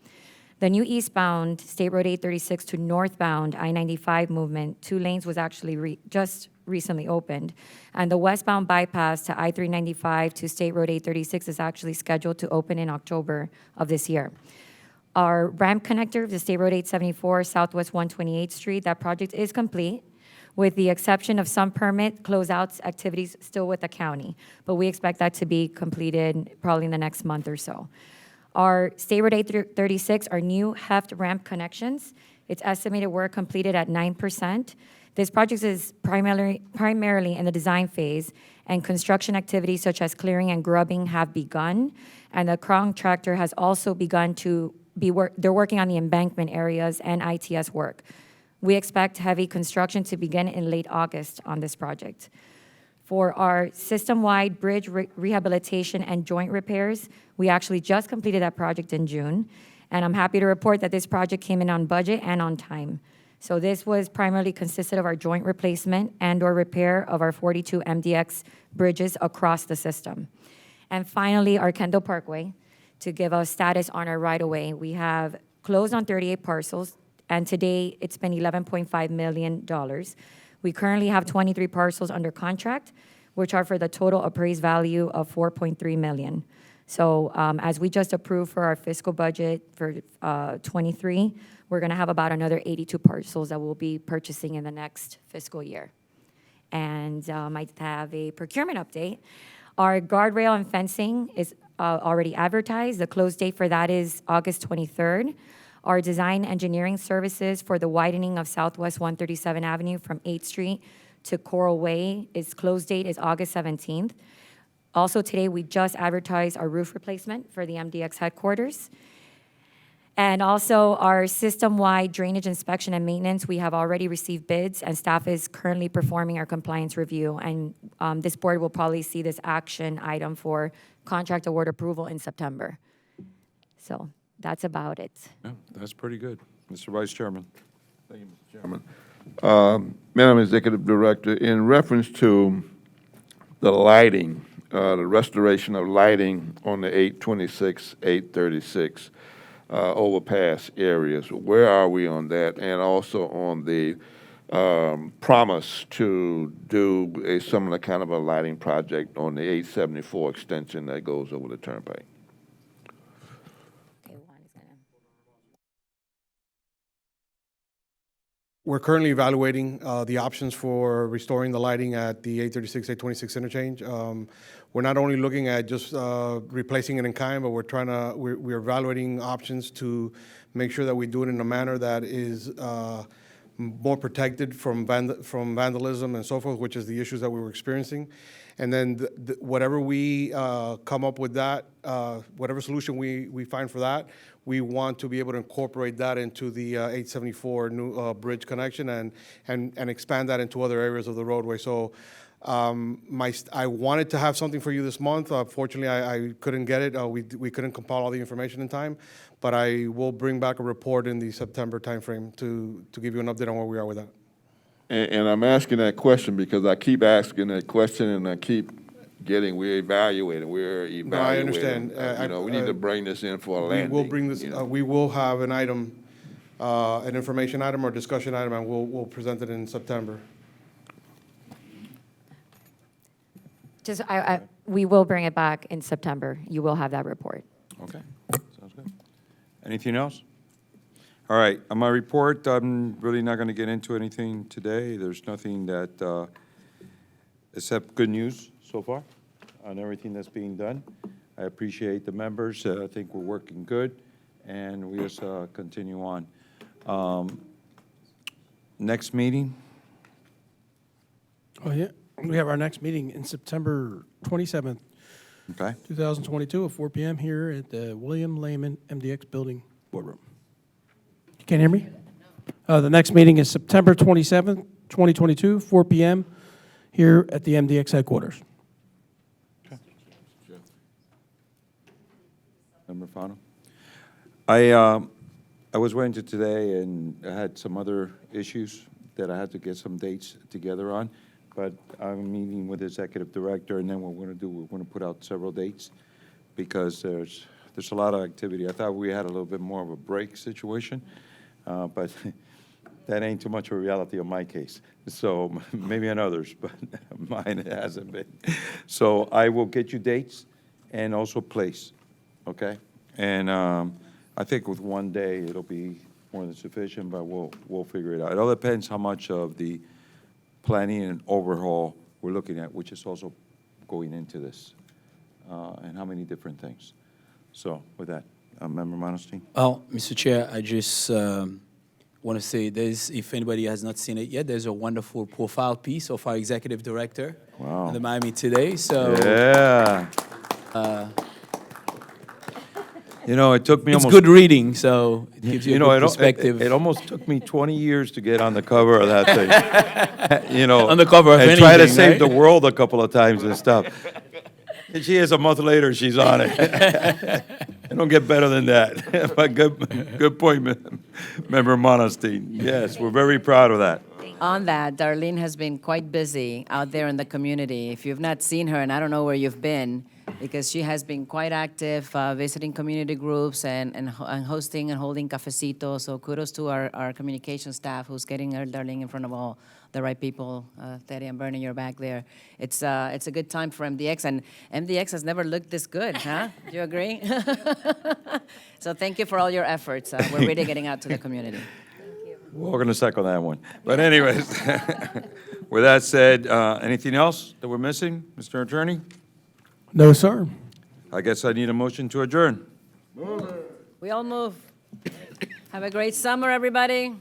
The new eastbound State Road 836 to northbound I-95 movement, 2 lanes was actually just recently opened. And the westbound bypass to I-395 to State Road 836 is actually scheduled to open in October of this year. Our ramp connector, the State Road 874 Southwest 128th Street, that project is complete, with the exception of some permit closeouts activities still with the county. But we expect that to be completed probably in the next month or so. Our State Road 836, our new heft ramp connections, its estimated work completed at 9%. This project is primarily in the design phase, and construction activities such as clearing and grubbing have begun, and the contractor has also begun to they're working on the embankment areas and ITS work. We expect heavy construction to begin in late August on this project. For our system-wide bridge rehabilitation and joint repairs, we actually just completed that project in June, and I'm happy to report that this project came in on budget and on time. So this was primarily consisted of our joint replacement and/or repair of our 42 MDX bridges across the system. And finally, our Kendall Parkway, to give us status on our right-of-way. We have closed on 38 parcels, and today it's been $11.5 million. We currently have 23 parcels under contract, which are for the total appraised value of $4.3 million. So as we just approved for our fiscal budget for 23, we're gonna have about another 82 parcels that we'll be purchasing in the next fiscal year. And I have a procurement update. Our guardrail and fencing is already advertised. The close date for that is August 23rd. Our design engineering services for the widening of Southwest 137 Avenue from 8th Street to Coral Way, its close date is August 17th. Also today, we just advertised our roof replacement for the MDX headquarters. And also our system-wide drainage inspection and maintenance, we have already received bids, and staff is currently performing our compliance review. And this board will probably see this action item for contract award approval in September. So that's about it. Yeah, that's pretty good. Mr. Vice Chairman. Thank you, Mr. Chairman. Madam Executive Director, in reference to the lighting, the restoration of lighting on the 826, 836, overpass areas. Where are we on that? And also on the promise to do a similar kind of a lighting project on the 874 extension that goes over the turnpike. Okay, Juan is gonna. We're currently evaluating the options for restoring the lighting at the 836, 826 interchange. We're not only looking at just replacing it in kind, but we're evaluating options to make sure that we do it in a manner that is more protected from vandalism and so forth, which is the issues that we were experiencing. And then whatever we come up with that, whatever solution we find for that, we want to be able to incorporate that into the 874 new bridge connection and expand that into other areas of the roadway. So I wanted to have something for you this month. Fortunately, I couldn't get it. We couldn't compile all the information in time, but I will bring back a report in the September timeframe to give you an update on where we are with that. And I'm asking that question because I keep asking that question and I keep getting, we're evaluating. No, I understand. We need to bring this in for a landing. We will bring this, we will have an item, an information item or discussion item, and we'll present it in September. Just, we will bring it back in September. You will have that report. Okay, sounds good. Anything else? All right, on my report, I'm really not going to get into anything today. There's nothing that, except good news so far on everything that's being done. I appreciate the members. I think we're working good, and we just continue on. Next meeting? Oh, yeah. We have our next meeting in September 27th, Okay. 2022 at 4 p.m. here at the William Lehman MDX Building Boardroom. You can't hear me? The next meeting is September 27th, 2022, 4 p.m. here at the MDX headquarters. Member Fano? I was waiting to today, and I had some other issues that I had to get some dates together on, but I'm meeting with the executive director, and then what we're going to put out several dates because there's a lot of activity. I thought we had a little bit more of a break situation, but that ain't too much of a reality in my case. So maybe on others, but mine hasn't been. So I will get you dates and also place, okay? And I think with one day it'll be more than sufficient, but we'll figure it out. It all depends how much of the planning and overhaul we're looking at, which is also going into this, and how many different things. So with that, Member Monestein. Well, Mr. Chair, I just want to say if anybody has not seen it yet, there's a wonderful profile piece of our executive director Wow. in the Miami Today. So Yeah. You know, it took me it's almost good reading, so it gives you a good perspective. It almost took me 20 years to get on the cover of that thing. You know, On the cover of and try to anything, save right? the world a couple of times and stuff. And she is a month later, she's on it. It don't get better than that. But good point, Member Monestein. Yes, we're very proud of that. On that, Darlene has been quite busy out there in the community. If you've not seen her, and I don't know where you've been, because she has been quite active visiting community groups and hosting and holding cafecitos. So kudos to our communication staff who's getting her Darlene in front of all the right people. Teddy and Bernie, you're back there. It's a good time for MDX, and MDX has never looked this good, huh? Do you agree? So thank you for all your efforts. We're really getting out to the community. We're going to second that one. But anyways, with that said, anything else that we're missing, Mr. Attorney? No, sir. I guess I need a motion to adjourn. We all move. Have a great summer, everybody.